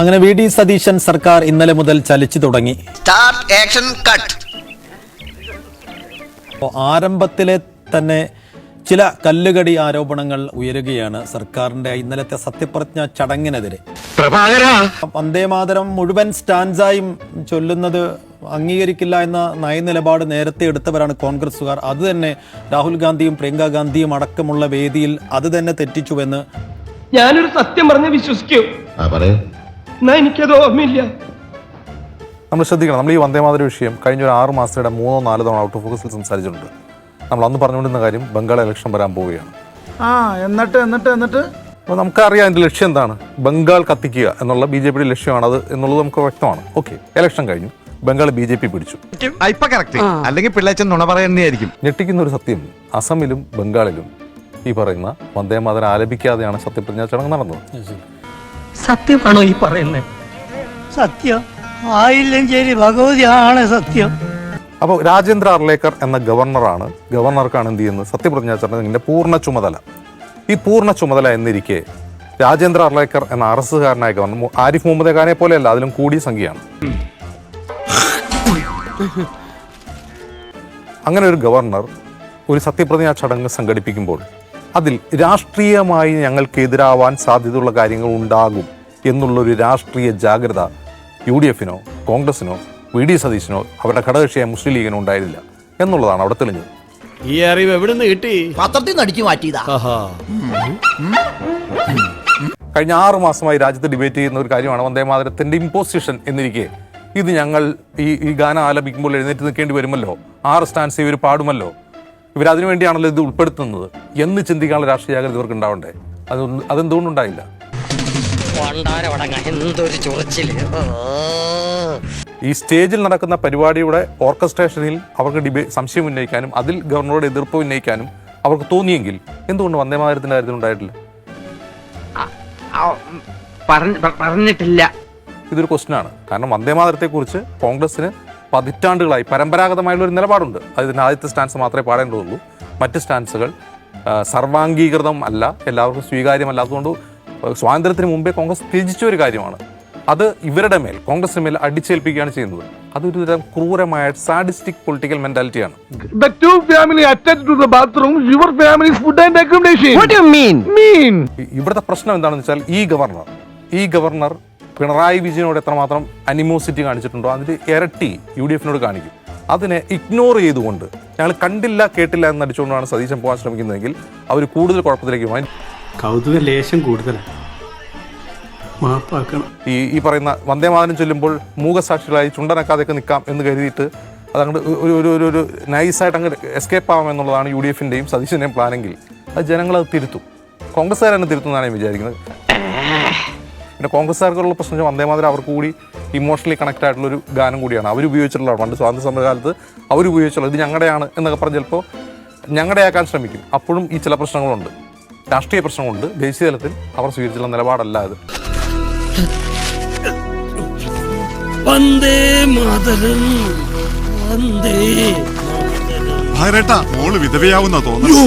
അങ്ങനെ വി.ഡി. സതീശൻ സർക്കാർ ഇന്നലെ മുതൽ ചലിച്ചു തുടങ്ങി. ആരംഭത്തിലെ തന്നെ ചില കല്ലുകടി ആരോപണങ്ങൾ ഉയരുകയാണ് സർക്കാരിന്റെ ഇന്നലത്തെ സത്യപ്രതിജ്ഞാ ചടങ്ങിനെതിരെ. വന്ദേമാതരം മുഴുവൻ സ്റ്റാൻസായും ചൊല്ലുന്നത് അംഗീകരിക്കില്ല എന്ന നയനിലപാട് നേരത്തെ എടുത്തവരാണ് കോൺഗ്രസുകാർ. അത് തന്നെ രാഹുൽ ഗാന്ധിയും പ്രിയങ്ക ഗാന്ധിയും അടക്കമുള്ള വേദിയിൽ അത് തന്നെ തെറ്റിച്ചുവെന്ന് ഞാനൊരു സത്യം പറഞ്ഞ് വിശ്വസിക്കൂ. എനിക്കത് ഓർമ്മയില്ല. നമ്മൾ ശ്രദ്ധിക്കണം. നമ്മൾ ഈ വന്ദേമാതര വിഷയം കഴിഞ്ഞ ഒരു 6 മാസത്തിനിടെ 3-4 തവണ ഔട്ട് ഓഫ് ഫോക്കസിൽ സംസാരിച്ചിട്ടുണ്ട്. നമ്മൾ അന്ന് പറഞ്ഞുകൊണ്ടിരുന്ന കാര്യം ബംഗാൾ ഇലക്ഷൻ വരാൻ പോവുകയാണ്. എന്നിട്ട് അപ്പോൾ നമുക്കറിയാം അതിൻ്റെ ലക്ഷ്യം എന്താണ്. ബംഗാൾ കത്തിക്കുക എന്നുള്ള BJPയുടെ ലക്ഷ്യമാണത് എന്നുള്ളത് നമുക്ക് വ്യക്തമാണ്. ഓക്കെ, ഇലക്ഷൻ കഴിഞ്ഞു, ബംഗാൾ BJP പിടിച്ചു. അല്ലെങ്കിൽ പിള്ളേച്ചൻ നുണ പറയുന്നതായിരിക്കും. ഞെട്ടിക്കുന്ന ഒരു സത്യം, അസമിലും ബംഗാളിലും ഈ പറയുന്ന വന്ദേമാതരം ആലപിക്കാതെയാണ് സത്യപ്രതിജ്ഞാ ചടങ്ങ് നടന്നത്. സത്യമാണോ ഈ പറയുന്നത്? സത്യം ആയില്ലെങ്കിൽ ഭഗവതിയാണ് സത്യം. അപ്പോൾ രാജേന്ദ്ര അർലേക്കർ എന്ന ഗവർണർക്കാണ് എന്ത് ചെയ്യുന്നത്, സത്യപ്രതിജ്ഞാ ചടങ്ങിൻ്റെ പൂർണ്ണ ചുമതല. ഈ പൂർണ്ണ ചുമതല എന്നിരിക്കെ രാജേന്ദ്ര അർലേക്കർ എന്ന അറസ്റ്റുകാരനായ ഗവർണർ ആരിഫ് മുഹമ്മദ് ഖാനെ പോലെയല്ല, അതിലും കൂടിയ സംഖ്യയാണ്. അങ്ങനെ ഒരു ഗവർണർ ഒരു സത്യപ്രതിജ്ഞാ ചടങ്ങ് സംഘടിപ്പിക്കുമ്പോൾ അതിൽ രാഷ്ട്രീയമായി ഞങ്ങൾക്കെതിരാവാൻ സാധ്യതയുള്ള കാര്യങ്ങൾ ഉണ്ടാകും എന്നുള്ളൊരു രാഷ്ട്രീയ ജാഗ്രത UDF-നോ കോൺഗ്രസിനോ വി.ഡി. സതീശനോ അവരുടെ ഘടകകക്ഷിയായ മുസ്ലിം ലീഗിനോ ഉണ്ടായിരുന്നില്ല എന്നുള്ളതാണ് അവിടെ തെളിഞ്ഞത്. ഈ അറിവ് എവിടെ നിന്ന് കിട്ടി? പത്രത്തിൽ നിന്ന് അടിച്ചു മാറ്റിയതാ. കഴിഞ്ഞ 6 മാസമായി രാജ്യത്ത് ഡിബേറ്റ് ചെയ്യുന്ന ഒരു കാര്യമാണ് വന്ദേമാതരത്തിന്റെ ഇമ്പോസിഷൻ എന്നിരിക്കെ ഇത് ഞങ്ങൾ ഈ ഗാനം ആലപിക്കുമ്പോൾ എഴുന്നേറ്റ് നിൽക്കേണ്ടി വരുമല്ലോ, 6 സ്റ്റാൻസ് ഇവർ പാടുമല്ലോ, ഇവരതിനു വേണ്ടിയാണല്ലോ ഇത് ഉൾപ്പെടുത്തുന്നത് എന്ന് ചിന്തിക്കാനുള്ള രാഷ്ട്രീയ ജാഗ്രത ഇവർക്ക് ഉണ്ടാവണ്ടേ? അതെന്തുകൊണ്ടുണ്ടായില്ല? ഈ സ്റ്റേജിൽ നടക്കുന്ന പരിപാടിയുടെ ഓർക്കസ്ട്രേഷനിൽ അവർക്ക് സംശയം ഉന്നയിക്കാനും അതിൽ ഗവർണറുടെ എതിർപ്പ് ഉന്നയിക്കാനും അവർക്ക് തോന്നിയെങ്കിൽ എന്തുകൊണ്ട് വന്ദേമാതരത്തിന്റെ കാര്യത്തിൽ ഉണ്ടായിട്ടില്ല? പറഞ്ഞിട്ടില്ല. ഇതൊരു ക്വസ്റ്റ്യനാണ്. കാരണം വന്ദേമാതരത്തെക്കുറിച്ച് കോൺഗ്രസിന് പതിറ്റാണ്ടുകളായി പരമ്പരാഗതമായുള്ള ഒരു നിലപാടുണ്ട്. അതിന് ആദ്യത്തെ സ്റ്റാൻസ് മാത്രമേ പാടേണ്ടതുള്ളൂ. മറ്റ് സ്റ്റാൻസുകൾ സർവാംഗീകൃതം അല്ല, എല്ലാവർക്കും സ്വീകാര്യമല്ലാത്തതുകൊണ്ട് സ്വാതന്ത്ര്യത്തിന് മുമ്പേ കോൺഗ്രസ് ത്യജിച്ച ഒരു കാര്യമാണ്. അത് ഇവരുടെ മേൽ, കോൺഗ്രസിന് മേൽ അടിച്ചേൽപ്പിക്കുകയാണ് ചെയ്യുന്നത്. അതൊരു തരം ക്രൂരമായ സാഡിസ്റ്റിക് പൊളിറ്റിക്കൽ മെന്റാലിറ്റിയാണ്. ഇവിടുത്തെ പ്രശ്നം എന്താണെന്ന് വെച്ചാൽ ഈ ഗവർണർ പിണറായി വിജയനോട് എത്രമാത്രം അനിമോസിറ്റി കാണിച്ചിട്ടുണ്ടോ അതിന്റെ ഇരട്ടി UDF-നോട് കാണിക്കും. അതിനെ ഇഗ്നോർ ചെയ്തുകൊണ്ട് ഞങ്ങൾ കണ്ടില്ല കേട്ടില്ല എന്ന് നടിച്ചുകൊണ്ടാണ് സതീശൻ പോകാൻ ശ്രമിക്കുന്നതെങ്കിൽ അവർ കൂടുതൽ കുഴപ്പത്തിലേക്ക് പോകും. കൗതുക ലേശം കൂടുതലാണ്. ഈ പറയുന്ന വന്ദേമാതരം ചൊല്ലുമ്പോൾ മൂകസാക്ഷികളായി ചുണ്ടനക്കാതെയൊക്കെ നിൽക്കാം എന്ന് കരുതിയിട്ട് അതങ്ങോട്ട് ഒരു നൈസായിട്ട് അങ്ങ് എസ്കേപ്പ് ആവാം എന്നുള്ളതാണ് UDF-ൻ്റെയും സതീശൻ്റെയും പ്ലാനെങ്കിൽ അത് ജനങ്ങളത് തിരുത്തും. കോൺഗ്രസ്സുകാർ തന്നെ തിരുത്തുന്നതാണ് ഞാൻ വിചാരിക്കുന്നത്. പിന്നെ കോൺഗ്രസ്സുകാർക്കുള്ള പ്രശ്നം വന്ദേമാതരം അവർക്ക് കൂടി ഇമോഷണലി കണക്റ്റ് ആയിട്ടുള്ളൊരു ഗാനം കൂടിയാണ്. അവരുപയോഗിച്ചിട്ടുള്ള പണ്ട് സ്വാതന്ത്ര്യ സമരകാലത്ത് അവരുപയോഗിച്ചുള്ള ഇത് ഞങ്ങളുടെയാണ് എന്നൊക്കെ പറഞ്ഞ് ചിലപ്പോൾ ഞങ്ങളുടെയാക്കാൻ ശ്രമിക്കും. അപ്പോഴും ഈ ചില പ്രശ്നങ്ങളുണ്ട്, രാഷ്ട്രീയ പ്രശ്നങ്ങളുണ്ട്. ദേശീയ തലത്തിൽ അവർ സ്വീകരിച്ചുള്ള നിലപാടല്ല ഇത്. വിധവയാവുന്ന തോന്നുന്നു.